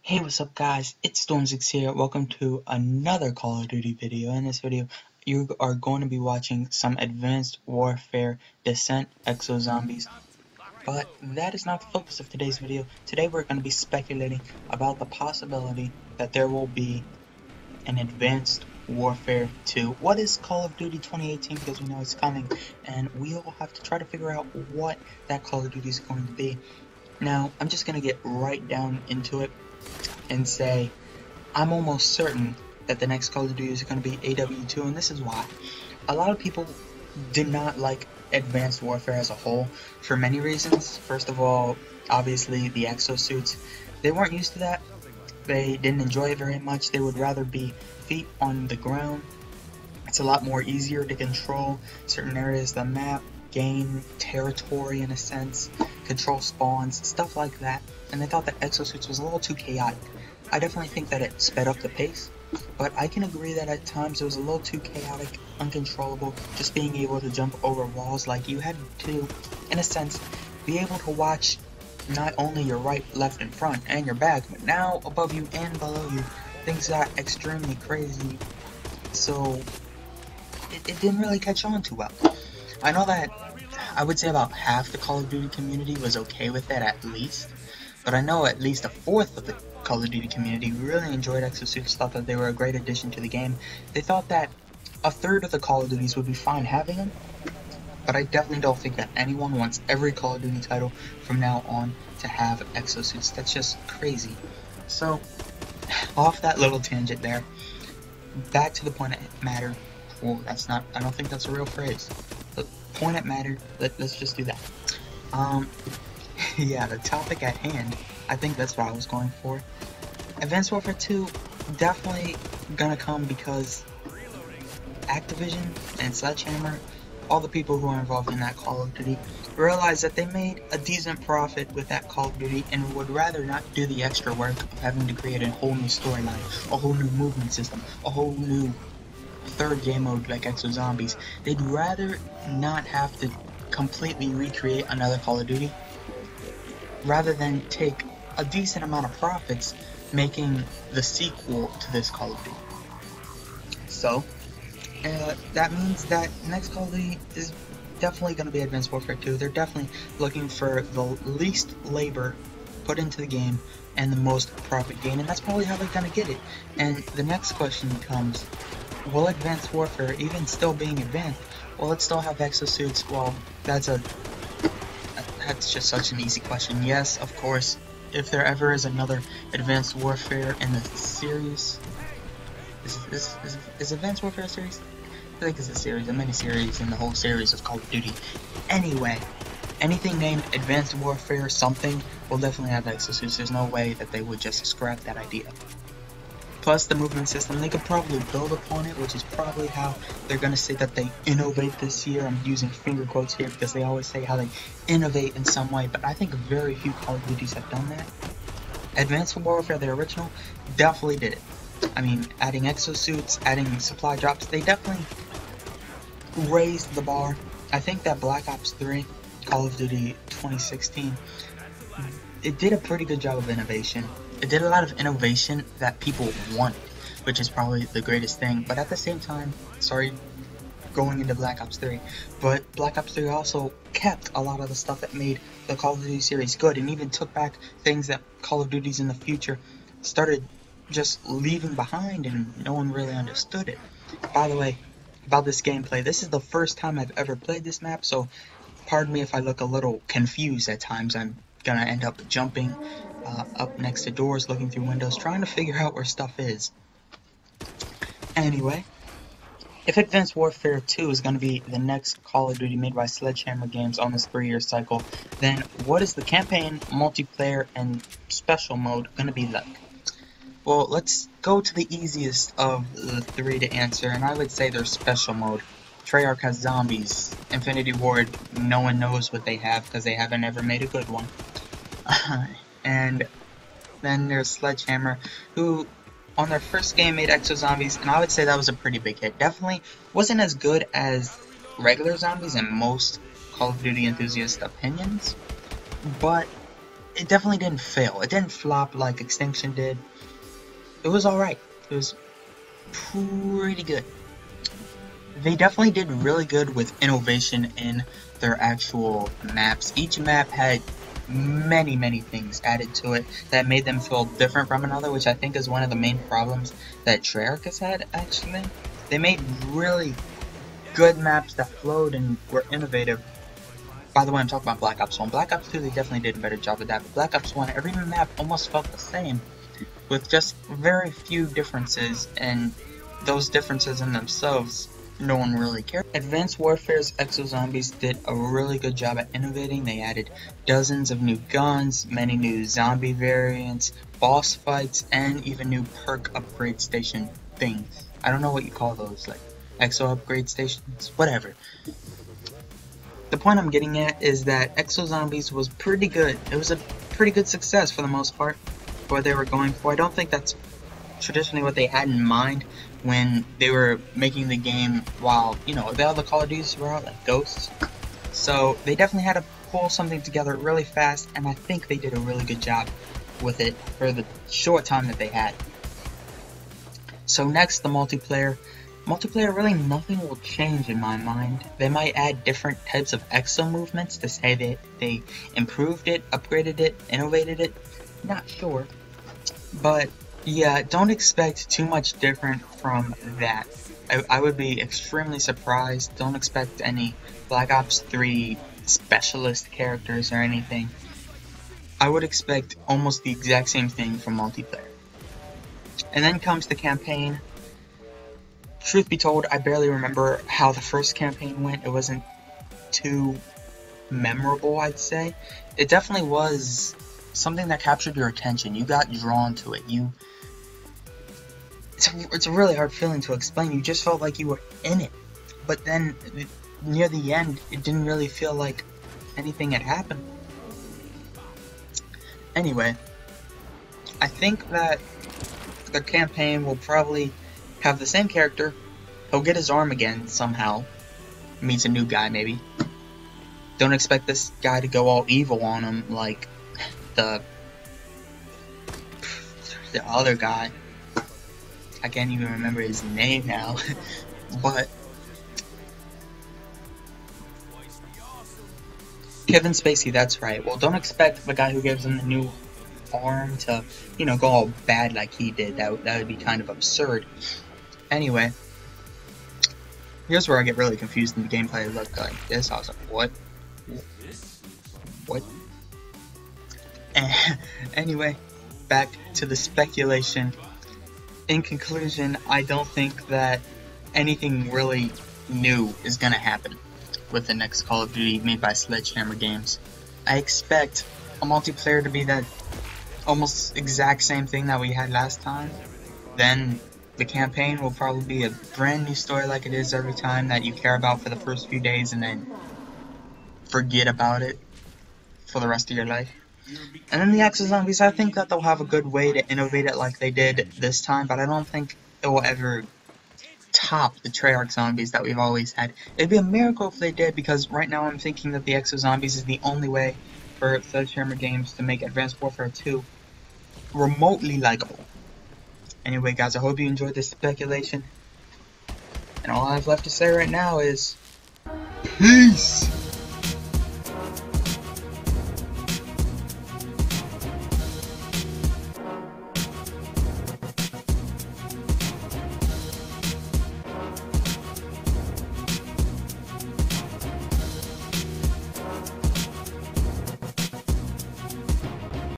Hey, what's up guys, it's Storm6 here. Welcome to another Call of Duty video. In this video, you are going to be watching some Advanced Warfare Descent Exo Zombies. But that is not the focus of today's video. Today we're going to be speculating about the possibility that there will be an Advanced Warfare 2. What is Call of Duty 2018, because we know it's coming, and we'll have to try to figure out what that Call of Duty is going to be. Now, I'm just going to get right down into it and say I'm almost certain that the next Call of Duty is going to be AW2, and this is why. A lot of people did not like Advanced Warfare as a whole for many reasons. First of all, obviously the exosuits. They weren't used to that. They didn't enjoy it very much. They would rather be feet on the ground. It's a lot more easier to control certain areas of the map, gain territory in a sense, control spawns, stuff like that. And they thought that exosuits was a little too chaotic. I definitely think that it sped up the pace, but I can agree that at times it was a little too chaotic, uncontrollable, just being able to jump over walls. Like, you had to, in a sense, be able to watch not only your right, left, and front, and your back, but now above you and below you. Things got extremely crazy, so it didn't really catch on too well. I know that I would say about half the Call of Duty community was okay with it at least, but I know at least a fourth of the Call of Duty community really enjoyed exosuits, thought that they were a great addition to the game. They thought that a third of the Call of Duties would be fine having them, but I definitely don't think that anyone wants every Call of Duty title from now on to have exosuits. That's just crazy. So, off that little tangent there, back to the point at matter. Well, that's not, I don't think that's a real phrase. The point at matter, let's just do that. Yeah, the topic at hand, I think that's what I was going for. Advanced Warfare 2, definitely gonna come because Activision and Sledgehammer, all the people who are involved in that Call of Duty, realized that they made a decent profit with that Call of Duty and would rather not do the extra work of having to create a whole new storyline, a whole new movement system, a whole new third game mode like Exo Zombies. They'd rather not have to completely recreate another Call of Duty, rather than take a decent amount of profits making the sequel to this Call of Duty. So, that means that next Call of Duty is definitely going to be Advanced Warfare 2. They're definitely looking for the least labor put into the game and the most profit gain, and that's probably how they're going to get it. And the next question becomes, will Advanced Warfare, even still being advanced, will it still have exosuits? Well, that's just such an easy question. Yes, of course. If there ever is another Advanced Warfare in the series, is Advanced Warfare a series? I think it's a series, a mini-series in the whole series of Call of Duty. Anyway, anything named Advanced Warfare something will definitely have exosuits. There's no way that they would just scrap that idea. Plus the movement system, they could probably build upon it, which is probably how they're going to say that they innovate this year. I'm using finger quotes here because they always say how they innovate in some way, but I think very few Call of Duties have done that. Advanced Warfare, the original, definitely did it. I mean, adding exosuits, adding supply drops, they definitely raised the bar. I think that Black Ops 3, Call of Duty 2016, it did a pretty good job of innovation. It did a lot of innovation that people wanted, which is probably the greatest thing. But at the same time, sorry, going into Black Ops 3, but Black Ops 3 also kept a lot of the stuff that made the Call of Duty series good, and even took back things that Call of Duties in the future started just leaving behind, and no one really understood it. By the way, about this gameplay, this is the first time I've ever played this map, so pardon me if I look a little confused at times. I'm gonna end up jumping up next to doors, looking through windows, trying to figure out where stuff is. Anyway, if Advanced Warfare 2 is going to be the next Call of Duty made by Sledgehammer Games on this 3-year cycle, then what is the campaign, multiplayer, and special mode going to be like? Well, let's go to the easiest of the three to answer, and I would say their special mode. Treyarch has zombies. Infinity Ward, no one knows what they have because they haven't ever made a good one. And then there's Sledgehammer, who on their first game made Exo Zombies, and I would say that was a pretty big hit. Definitely wasn't as good as regular zombies in most Call of Duty enthusiast opinions, but it definitely didn't fail. It didn't flop like Extinction did. It was alright. It was pretty good. They definitely did really good with innovation in their actual maps. Each map had many things added to it that made them feel different from another, which I think is one of the main problems that Treyarch has had, actually. They made really good maps that flowed and were innovative. By the way, I'm talking about Black Ops 1. Black Ops 2, they definitely did a better job of that, but Black Ops 1, every map almost felt the same, with just very few differences, and those differences in themselves, no one really cared. Advanced Warfare's Exozombies did a really good job at innovating. They added dozens of new guns, many new zombie variants, boss fights, and even new perk upgrade station things. I don't know what you call those, like exo upgrade stations, whatever. The point I'm getting at is that Exozombies was pretty good. It was a pretty good success for the most part, for what they were going for. I don't think that's traditionally what they had in mind when they were making the game while, you know, the other Call of Duties were out, like Ghosts. So they definitely had to pull something together really fast, and I think they did a really good job with it for the short time that they had. So next, the multiplayer. Multiplayer, really nothing will change in my mind. They might add different types of exo movements to say that they improved it, upgraded it, innovated it. Not sure. But yeah, don't expect too much different from that. I would be extremely surprised. Don't expect any Black Ops 3 specialist characters or anything. I would expect almost the exact same thing from multiplayer. And then comes the campaign. Truth be told, I barely remember how the first campaign went. It wasn't too memorable, I'd say. It definitely was something that captured your attention. You got drawn to it. It's a really hard feeling to explain. You just felt like you were in it. But then, near the end, it didn't really feel like anything had happened. Anyway, I think that the campaign will probably have the same character. He'll get his arm again somehow. Meets a new guy, maybe. Don't expect this guy to go all evil on him like the other guy. I can't even remember his name now. But Kevin Spacey, that's right. Well, don't expect the guy who gives him the new arm to, you know, go all bad like he did. That would be kind of absurd. Anyway, here's where I get really confused in the gameplay. It looked like this. I was like, what? What? Anyway, back to the speculation. In conclusion, I don't think that anything really new is gonna happen with the next Call of Duty made by Sledgehammer Games. I expect a multiplayer to be that almost exact same thing that we had last time. Then the campaign will probably be a brand new story like it is every time, that you care about for the first few days and then forget about it for the rest of your life. And then the Exozombies, I think that they'll have a good way to innovate it like they did this time, but I don't think it will ever top the Treyarch zombies that we've always had. It'd be a miracle if they did, because right now I'm thinking that the Exozombies is the only way for Sledgehammer Games to make Advanced Warfare 2 remotely likable. Anyway, guys, I hope you enjoyed this speculation. And all I have left to say right now is peace!